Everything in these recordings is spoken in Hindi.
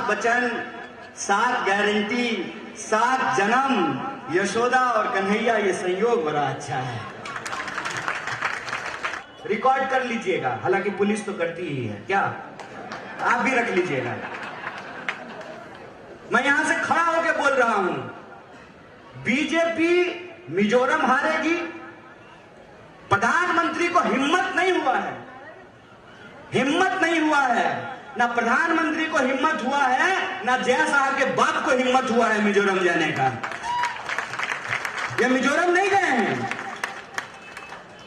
वचन, 7 गारंटी, 7 जन्म, यशोदा और कन्हैया, ये संयोग बड़ा अच्छा है। रिकॉर्ड कर लीजिएगा, हालांकि पुलिस तो करती ही है, क्या आप भी रख लीजिएगा। मैं यहां से खड़ा होकर बोल रहा हूं, बीजेपी मिजोरम हारेगी। प्रधानमंत्री को हिम्मत नहीं हुआ है, हिम्मत नहीं हुआ है, ना प्रधानमंत्री को हिम्मत हुआ है, ना जय साहब के बाप को हिम्मत हुआ है मिजोरम जाने का। ये मिजोरम नहीं गए हैं,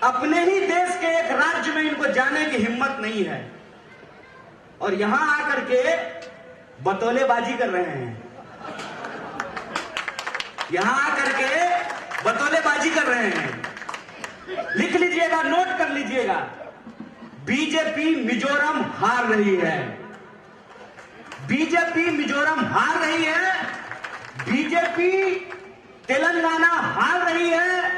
अपने ही देश के एक राज्य में इनको जाने की हिम्मत नहीं है, और यहां आकर के बतौलेबाजी कर रहे हैं। यहां आकर के बतौलेबाजी कर रहे हैं। लिख लीजिएगा, नोट कर लीजिएगा, बीजेपी मिजोरम हार रही है, बीजेपी मिजोरम हार रही है, बीजेपी तेलंगाना हार रही है,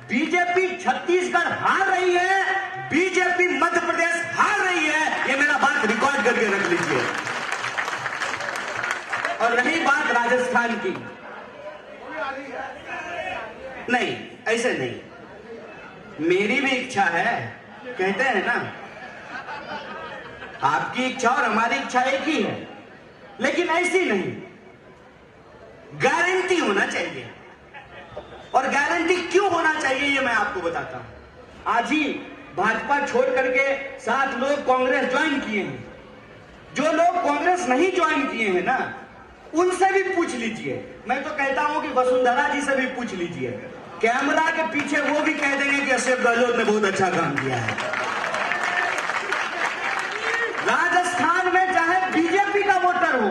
बीजेपी छत्तीसगढ़ हार रही है, बीजेपी मध्य प्रदेश हार रही है। ये मेरा बात रिकॉर्ड करके रख लीजिए। और रही बात राजस्थान की, नहीं, ऐसे नहीं, मेरी भी इच्छा है, कहते हैं ना, आपकी इच्छा और हमारी इच्छा एक ही है, लेकिन ऐसी नहीं, गारंटी होना चाहिए। और गारंटी क्यों होना चाहिए ये मैं आपको बताता हूं। आज ही भाजपा छोड़ करके 7 लोग कांग्रेस ज्वाइन किए हैं। जो लोग कांग्रेस नहीं ज्वाइन किए हैं ना, उनसे भी पूछ लीजिए। मैं तो कहता हूं कि वसुंधरा जी से भी पूछ लीजिए, कैमरा के पीछे वो भी कह देंगे कि अशोक गहलोत ने बहुत अच्छा काम किया है। राजस्थान में चाहे बीजेपी का वोटर हो,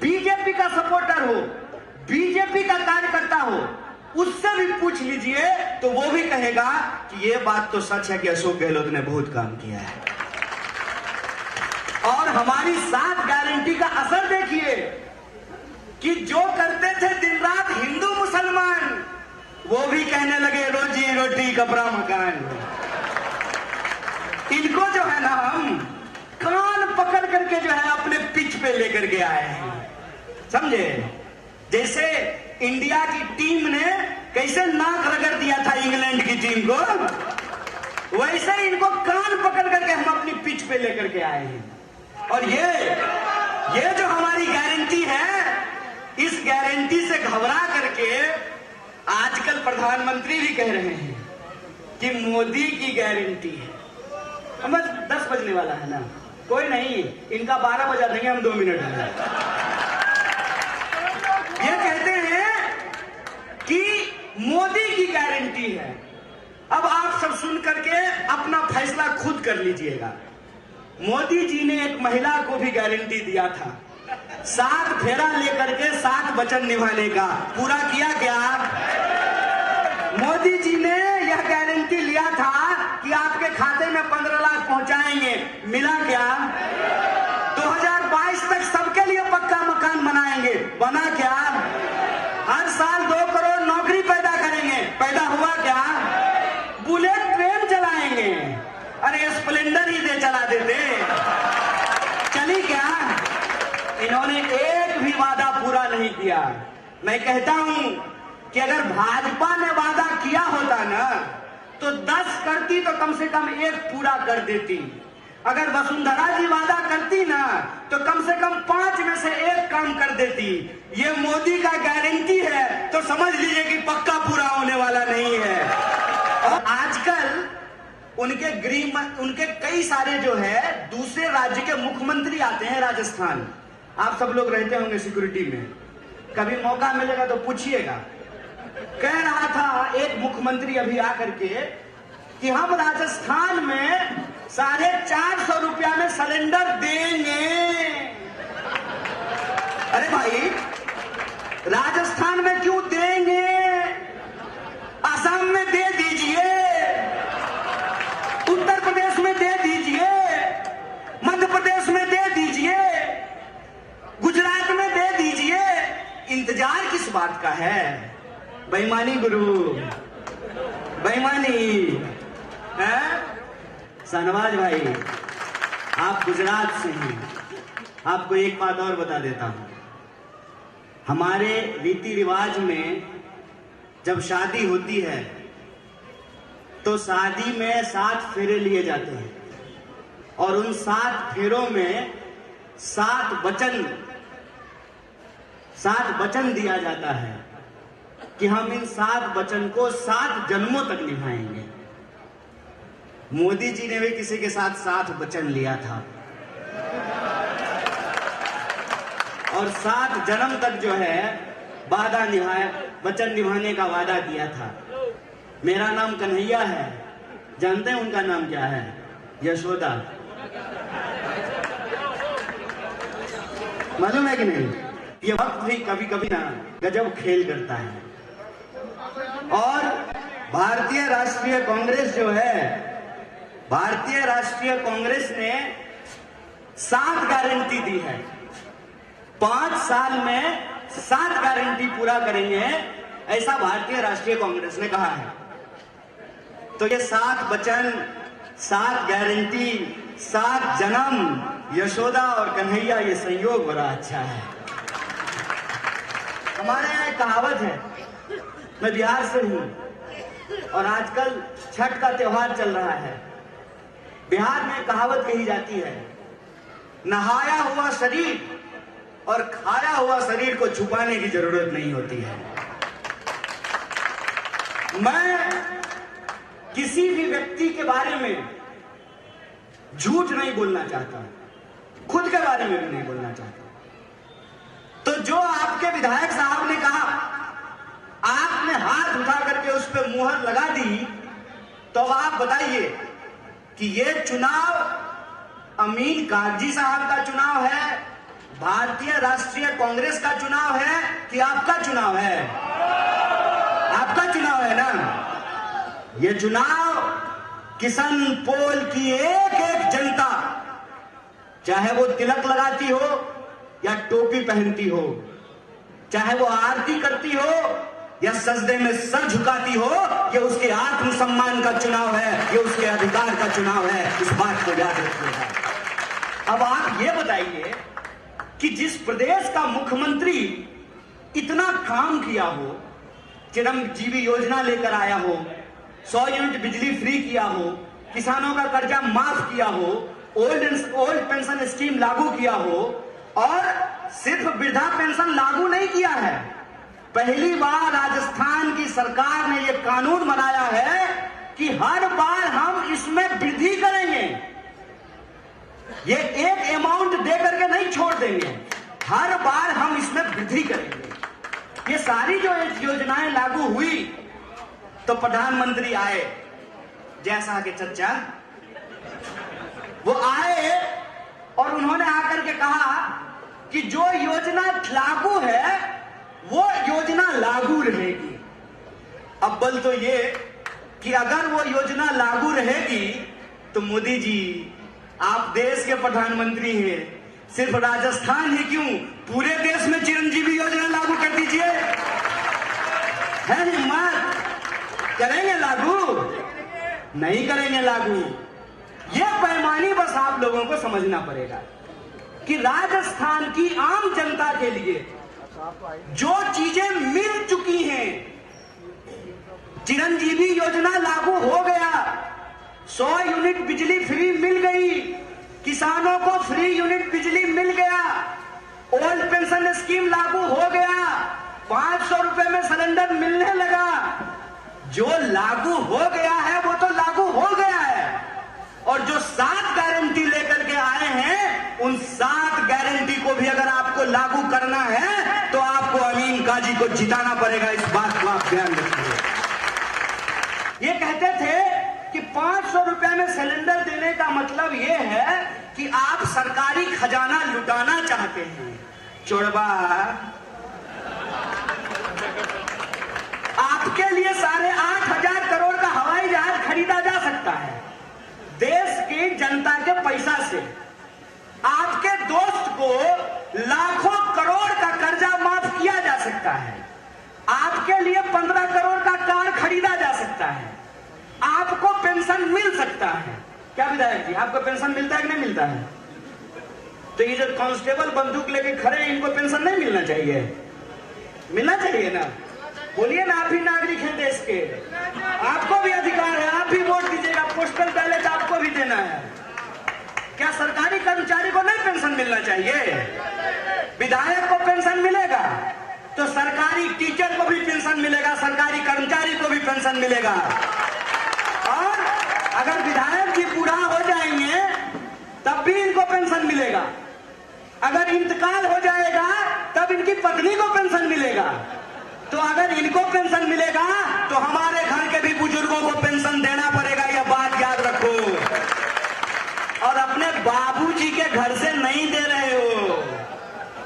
बीजेपी का सपोर्टर हो, बीजेपी का कार्यकर्ता हो, उससे भी पूछ लीजिए तो वो भी कहेगा कि ये बात तो सच है कि अशोक गहलोत ने बहुत काम किया है। और हमारी 7 गारंटी का असर देखिए कि जो करते थे दिन रात हिंदू मुसलमान, वो भी कहने लगे रोजी रोटी कपड़ा मकान। इनको जो है ना, हम कान पकड़ करके जो है अपने पिच पे लेकर के आए हैं, समझे। जैसे इंडिया की टीम ने कैसे नाक रगड़ दिया था इंग्लैंड की टीम को, वैसे इनको कान पकड़ करके हम अपनी पिच पे लेकर के आए हैं। और ये जो हमारी गारंटी है, इस गारंटी से घबरा करके आजकल प्रधानमंत्री भी कह रहे हैं कि मोदी की गारंटी है। हम 10 बजने वाला है ना, कोई नहीं, इनका 12 बजा देंगे हम 2 मिनट में। ये कहते हैं कि मोदी की गारंटी है। अब आप सब सुन करके अपना फैसला खुद कर लीजिएगा। मोदी जी ने एक महिला को भी गारंटी दिया था, 7 फेरा लेकर के 7 वचन निभाने का। पूरा किया क्या? मोदी जी ने यह गारंटी लिया था कि आपके खाते में 15 लाख पहुंचाएंगे, मिला क्या? 2022 तक सबके लिए पक्का मकान बनाएंगे, बना क्या? हर साल 2 करोड़ नौकरी पैदा करेंगे, पैदा हुआ क्या? बुलेट ट्रेन चलाएंगे, अरे स्प्लेंडर ही दे चला देते, चली क्या? इन्होंने एक भी वादा पूरा नहीं किया। मैं कहता हूं कि अगर भाजपा ने वादा किया होता ना, तो 10 करती तो कम से कम 1 पूरा कर देती। अगर वसुंधरा जी वादा करती ना, तो कम से कम 5 में से 1 काम कर देती। ये मोदी का गारंटी है तो समझ लीजिए कि पक्का पूरा होने वाला नहीं है। और आजकल उनके कई सारे जो है दूसरे राज्य के मुख्यमंत्री आते हैं राजस्थान। आप सब लोग रहते होंगे सिक्योरिटी में, कभी मौका मिलेगा तो पूछिएगा। कह रहा था एक मुख्यमंत्री अभी आकर के कि हम राजस्थान में 450 रुपया में सिलेंडर देंगे। अरे भाई, राजस्थान में क्यों देंगे? असम में दे दीजिए, उत्तर प्रदेश में दे दीजिए, मध्य प्रदेश में दे दीजिए, गुजरात में दे दीजिए। इंतजार किस बात का है? बेईमानी गुरु, बेईमानी है। शहनवाज भाई, आप गुजरात से हैं, आपको एक बात और बता देता हूं, हमारे रीति रिवाज में जब शादी होती है तो शादी में 7 फेरे लिए जाते हैं और उन 7 फेरों में 7 वचन दिया जाता है कि हम इन 7 वचन को 7 जन्मों तक निभाएंगे। मोदी जी ने भी किसी के साथ 7 वचन लिया था और 7 जन्म तक जो है वादा निभाया, वचन निभाने का वादा किया था। मेरा नाम कन्हैया है, जानते हैं उनका नाम क्या है? यशोदा। मालूम है कि नहीं? ये वक्त भी कभी कभी ना गजब खेल करता है। और भारतीय राष्ट्रीय कांग्रेस जो है, भारतीय राष्ट्रीय कांग्रेस ने 7 गारंटी दी है। 5 साल में 7 गारंटी पूरा करेंगे, ऐसा भारतीय राष्ट्रीय कांग्रेस ने कहा है। तो ये 7 वचन, 7 गारंटी, 7 जन्म, यशोदा और कन्हैया, ये संयोग बड़ा अच्छा है। हमारे यहाँ एक कहावत है, मैं बिहार से हूं और आजकल छठ का त्योहार चल रहा है। बिहार में कहावत कही जाती है, नहाया हुआ शरीर और खाया हुआ शरीर को छुपाने की जरूरत नहीं होती है। मैं किसी भी व्यक्ति के बारे में झूठ नहीं बोलना चाहता, खुद के बारे में भी नहीं बोलना चाहता। तो जो आपके विधायक साहब ने कहा, आपने हाथ उठा करके उस पर मुहर लगा दी, तो आप बताइए कि ये चुनाव अमीन कागजी साहब का चुनाव है, भारतीय राष्ट्रीय कांग्रेस का चुनाव है कि आपका चुनाव है? आपका चुनाव है ना। ये चुनाव किशन पोल की एक एक जनता, चाहे वो तिलक लगाती हो या टोपी पहनती हो, चाहे वो आरती करती हो या सजदे में सर झुकाती हो, ये उसके आत्मसम्मान का चुनाव है, ये उसके अधिकार का चुनाव है। इस बात को याद रखिएगा। अब आप ये बताइए कि जिस प्रदेश का मुख्यमंत्री इतना काम किया हो, चिरंजीवी योजना लेकर आया हो, 100 यूनिट बिजली फ्री किया हो, किसानों का कर्जा माफ किया हो, ओल्ड पेंशन स्कीम लागू किया हो, और सिर्फ वृद्धा पेंशन लागू नहीं किया है, पहली बार राजस्थान की सरकार ने यह कानून बनाया है कि हर बार हम इसमें वृद्धि करेंगे। ये एक अमाउंट दे करके नहीं छोड़ देंगे, हर बार हम इसमें वृद्धि करेंगे। ये सारी जो योजनाएं लागू हुई तो प्रधानमंत्री आए, जैसा के चर्चा, वो आए और उन्होंने आकर के कहा कि जो योजना लागू है वो योजना लागू रहेगी। अव्वल तो ये कि अगर वो योजना लागू रहेगी तो मोदी जी, आप देश के प्रधानमंत्री हैं, सिर्फ राजस्थान ही क्यों, पूरे देश में चिरंजीवी योजना लागू कर दीजिए। है हिम्मत? करेंगे लागू? नहीं करेंगे लागू। यह पैमाने बस आप लोगों को समझना पड़ेगा कि राजस्थान की आम जनता के लिए जो चीजें मिल चुकी हैं, चिरंजीवी योजना लागू हो गया, 100 यूनिट बिजली फ्री मिल गई, किसानों को फ्री यूनिट बिजली मिल गया, ओल्ड पेंशन स्कीम लागू हो गया, 500 रुपए में सिलेंडर मिलने लगा। जो लागू हो गया है वो तो लागू हो गया है, और जो 7 गारंटी लेकर के आए हैं, उन 7 गारंटी को भी अगर आपको लागू करना है तो आपको अमीन काजी को जिताना पड़ेगा। इस बात को आप ध्यान रखिए। ये कहते थे कि 500 रुपए में सिलेंडर देने का मतलब ये है कि आप सरकारी खजाना लुटाना चाहते हैं। चोरबा, आपके लिए 8,500 करोड़ का हवाई जहाज खरीदा जा सकता है देश की जनता के पैसा से। आपके दोस्त को लाखों करोड़ का कर्जा माफ किया जा सकता है, आपके लिए 15 करोड़ का कार खरीदा जा सकता है, आपको पेंशन मिल सकता है। क्या विधायक जी, आपको पेंशन मिलता है कि नहीं मिलता है? तो ये जो कांस्टेबल बंदूक लेके खड़े हैं, इनको पेंशन नहीं मिलना चाहिए? मिलना चाहिए ना? बोलिए ना, आप ही नागरिक हैं देश के, आपको भी अधिकार है, आप भी वोट दीजिएगा, पोस्टल बैलेट आपको भी देना है। क्या सरकारी कर्मचारी को नहीं पेंशन मिलना चाहिए? विधायक को पेंशन मिलेगा तो सरकारी टीचर को भी पेंशन मिलेगा, सरकारी कर्मचारी को भी पेंशन मिलेगा। और अगर विधायक जी बूढ़ा हो जाएंगे तब भी इनको पेंशन मिलेगा। अगर इंतकाल हो जाएगा तब इनकी पत्नी को पेंशन मिलेगा। तो अगर इनको पेंशन मिलेगा तो हमारे घर के भी बुजुर्गों को पेंशन देना पड़ेगा, यह बात याद रखो। और अपने बाबूजी के घर से नहीं दे रहे हो,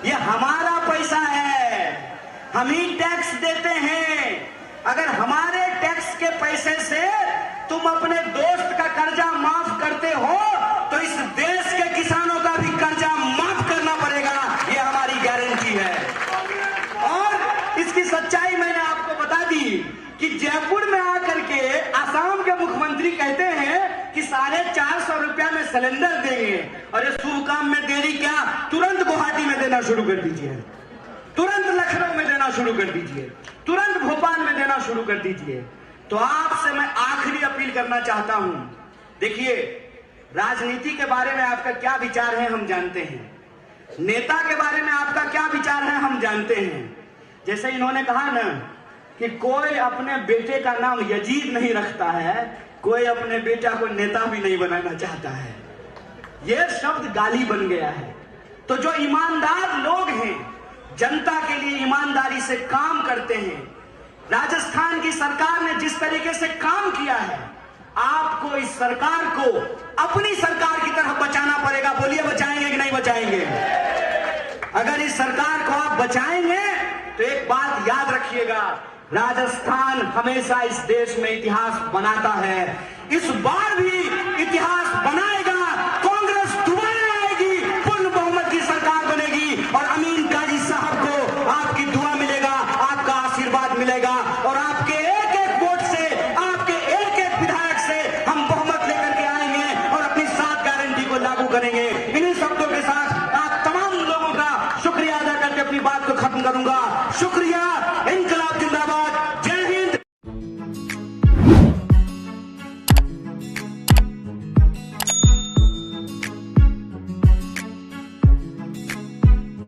ये हमारा पैसा है, हम ही टैक्स देते हैं। अगर हमारे टैक्स के पैसे से तुम अपने दोस्त का कर्जा माफ करते हो तो इस देश के किसानों का भी कर्जा माफ करना पड़ेगा, ये हमारी गारंटी है। और इसकी सच्चाई मैंने आपको बता दी कि जयपुर में आकर के असम के मुख्यमंत्री कहते हैं कि 450 रुपया में सिलेंडर देंगे, और ये शुभ काम में देरी क्या, तुरंत गुवाहाटी में देना शुरू कर दीजिए, तुरंत लखनऊ में देना शुरू कर दीजिए, तुरंत भोपाल में देना शुरू कर दीजिए। तो आपसे मैं आखिरी अपील करना चाहता हूं, देखिए राजनीति के बारे में आपका क्या विचार है हम जानते हैं, नेता के बारे में आपका क्या विचार है हम जानते हैं। जैसे इन्होंने कहा ना कि कोई अपने बेटे का नाम यजीद नहीं रखता है, कोई अपने बेटा को नेता भी नहीं बनाना चाहता है, यह शब्द गाली बन गया है। तो जो ईमानदार लोग हैं, जनता के लिए ईमानदारी से काम करते हैं, राजस्थान की सरकार ने जिस तरीके से काम किया है, आपको इस सरकार को अपनी सरकार की तरह बचाना पड़ेगा। बोलिए बचाएंगे कि नहीं बचाएंगे? अगर इस सरकार को आप बचाएंगे तो एक बात याद रखिएगा, राजस्थान हमेशा इस देश में इतिहास बनाता है, इस बार भी इतिहास बनाएगा। कांग्रेस दोबारा आएगी, पूर्ण बहुमत की सरकार बनेगी और अमीन काजी साहब को आपकी दुआ मिलेगा, आपका आशीर्वाद मिलेगा, और आपके एक एक वोट से, आपके एक एक विधायक से हम बहुमत लेकर के आएंगे और अपनी 7 गारंटी को लागू करेंगे। इन्हीं शब्दों के साथ आप तमाम लोगों का शुक्रिया अदा करके अपनी बात को खत्म करूंगा। शुक्रिया।